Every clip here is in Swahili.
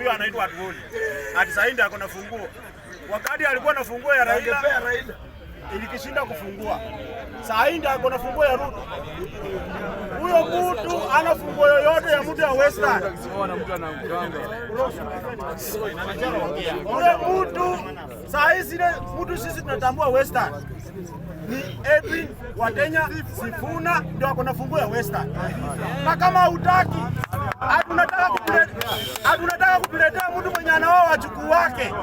huyo anaitwa Atwoli. Ati sasa ndio akona funguo. Wakati alikuwa na funguo ya Raila ilikishinda kufungua. Sasa ndio akona funguo ya Ruto. Huyo mtu ana funguo yoyote ya mtu ya Western. Huyo mtu sasa hizi mtu sisi tunatambua Western ni Edwin Watenya Sifuna ndio akona funguo ya Western. Na kama hutaki tunataka kutuletea mtu mwenye anao wajukuu wake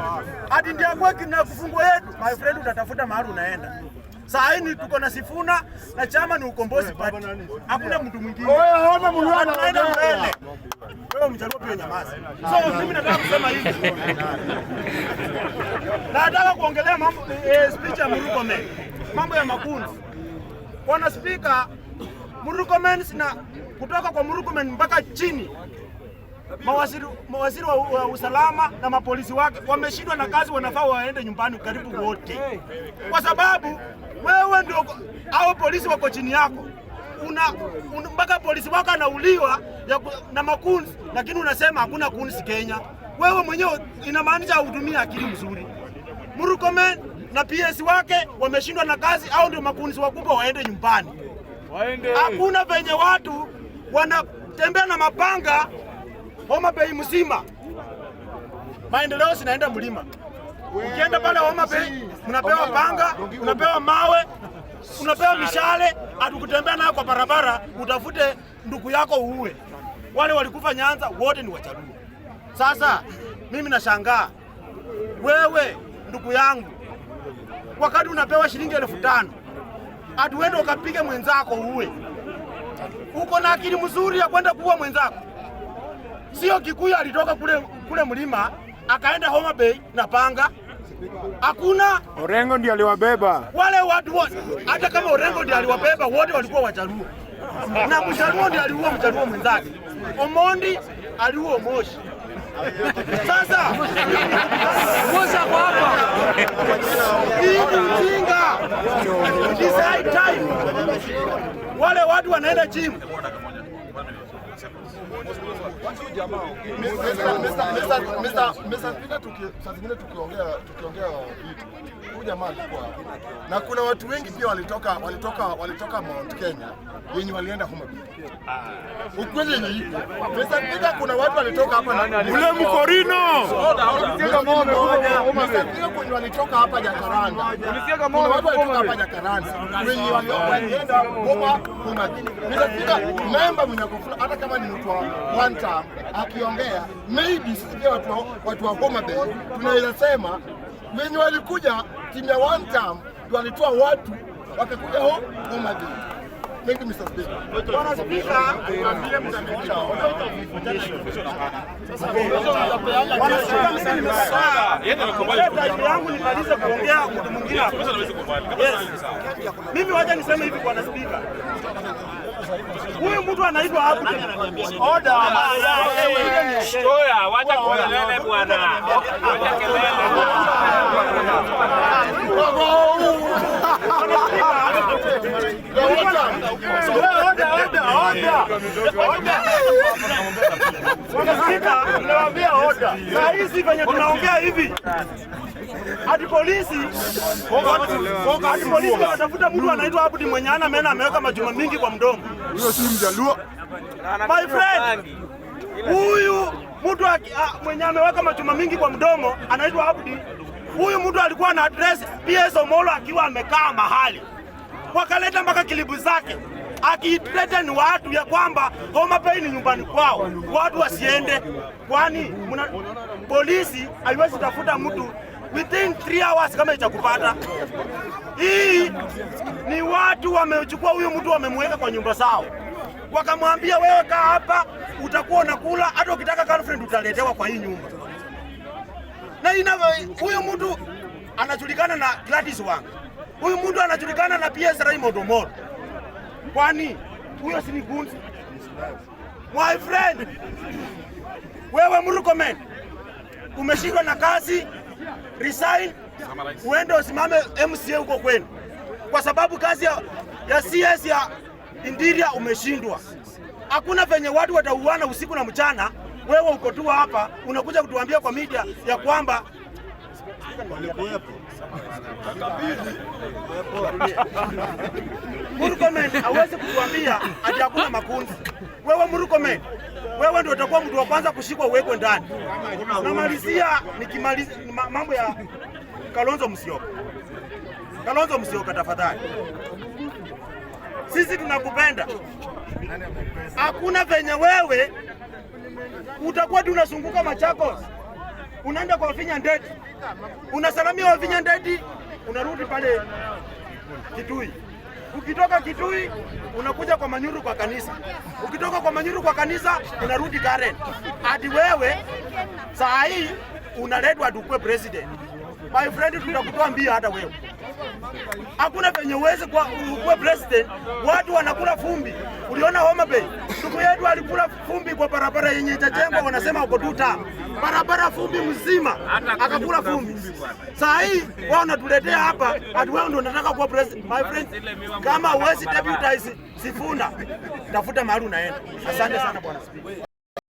ati ndiye kwa kina kufunguo yetu, my friend, utatafuta mahali unaenda. Saa hii tuko na Sifuna na chama ni ukombozi party. Hakuna mtu mwingine. Wewe ona mwana anaenda mbele. Wewe mjaluo pia nyamaza. So mimi nataka kusema hivi. Nataka kuongelea mambo speech ya Murkomen. Mambo ya makundi. Bwana Speaker, Murkomen na kutoka kwa Murkomen mpaka chini. Mawaziri wa usalama na mapolisi wake wameshindwa na kazi, wanafaa waende nyumbani karibu wote. Kwa sababu wewe ndio hao polisi wako chini yako. Mpaka polisi wako anauliwa na makundi, lakini unasema hakuna kundi Kenya. Wewe mwenyewe inamaanisha hudumia akili mzuri. Murkomen na PS wake wameshindwa na kazi, au ndio makundi wakubwa waende nyumbani. Hakuna venye watu wanatembea na mapanga Homa Bay mzima. Maendeleo sinaenda mlima. Ukienda pale Homa Bay, unapewa panga, unapewa mawe, unapewa mishale, atukutembea nayo kwa barabara, utafute ndugu yako uue. Wale walikufa Nyanza wote ni Wajaluo. Sasa mimi nashangaa. Wewe ndugu yangu, wakati unapewa shilingi 5,000, atuende ukapige mwenzako uue. Uko na akili mzuri ya kwenda kuua mwenzako? Sio Kikuyu alitoka kule mlima akaenda Homa Bay na panga. Hakuna. Orengo ndiye aliwabeba. Wale watu wote, hata kama Orengo ndiye aliwabeba, wote walikuwa Wajaluo. Na Mjaluo ndiye aliua Mjaluo mwenzake. Omondi aliua Moshi. Sasa Mosa kwa hapa. Hii mjinga. Decide time. Wale watu wanaenda gym. Mr. Speaker, saa zingine tukiongea vitu, huyu jamaa alikuwa na kuna watu wengi pia walitoka Mount Kenya yenye walienda Homa Bay. Ukweli ni Mr. Speaker, kuna watu walitoka hapa na ule Mkorino. Mr. Speaker, kuna walitoka hapa Jakaranda. Kuna watu walitoka hapa Jakaranda wenye walienda Homa Bay. Mr. Speaker, member mnyakufuna hata kama ni mtu wa one time akiongea, maybe sisi watu wa Homa Bay tunaweza sema wenye walikuja timu ya one time walitoa watu wakakuja Homa Bay. Thank you, Mr. Speaker. Bwana Speaker, vile mtamekuja yangu nimalize kuongea mtu mwingine. Mimi wacha niseme hivi, Bwana Speaker. Huyu mtu anaitwa Abdi. Order. Oya, wacha kelele bwana. Wacha kelele. Saa hizi venye tunaongea hivi, hadi polisi wanatafuta mtu anaitwa Abdi mwenye ana mena ameweka majuma mingi kwa mdomo. Huyo si Mjaluo. My friend, huyu mtu mwenye ameweka majuma mingi kwa mdomo anaitwa Abdi. Huyu mtu alikuwa na address PS Omolo akiwa amekaa mahali. Wakaleta mpaka kilibu zake. Akitreten watu ya kwamba Homa Bay ni nyumbani kwao, watu wasiende. Kwani polisi haiwezi tafuta mtu within 3 hours kama itakupata. Hii ni watu wamechukua huyu mtu wamemweka kwa nyumba zao. Wakamwambia wewe kaa hapa, utakuwa unakula, hata ukitaka girlfriend utaletewa kwa hii nyumba. Na huyu mtu anajulikana na Gladys Wanga. Huyu mtu anajulikana na PS Raymond Omolo. Kwani huyo si ni gunzi? My friend, wewe Murkomen umeshindwa na kazi, resign, uende usimame MCA huko kwenu. Kwa sababu kazi ya CS ya Interior umeshindwa. Hakuna venye watu watauana usiku na mchana Wewe uko tu hapa unakuja kutuambia kwa media ya kwamba Murkomen hawezi kutuambia ati hakuna makundi. Wewe Murkomen, wewe ndio utakuwa mtu wa kwanza kushikwa uwekwe ndani. Namalizia nikimaliza mambo ya Kalonzo Musyoka. Kalonzo Musyoka, tafadhali. Sisi tunakupenda. Hakuna venye wewe utakuwa tunazunguka Machakos. Unaenda kwa Wavinya Ndeti. Unasalamia Wavinya Ndeti, unarudi pale Kitui. Ukitoka Kitui unakuja kwa Manyuru kwa kanisa. Ukitoka kwa Manyuru kwa kanisa unarudi Karen. Hadi wewe saa hii unaletwa tukue president. My friend, tutakutoa mbia hata wewe. Hakuna venye uweze kuwa president, watu wanakula fumbi. Uliona Homa Bay, ndugu yetu alikula fumbi kwa barabara yenye itajengwa, wanasema uko tuta. Barabara fumbi mzima, akakula fumbi. Saa hii wao wanatuletea hapa, ati wewe ndio unataka kuwa president. My friend, kama uwezi deputize Sifuna, tafuta mahali unaenda. Asante sana bwana.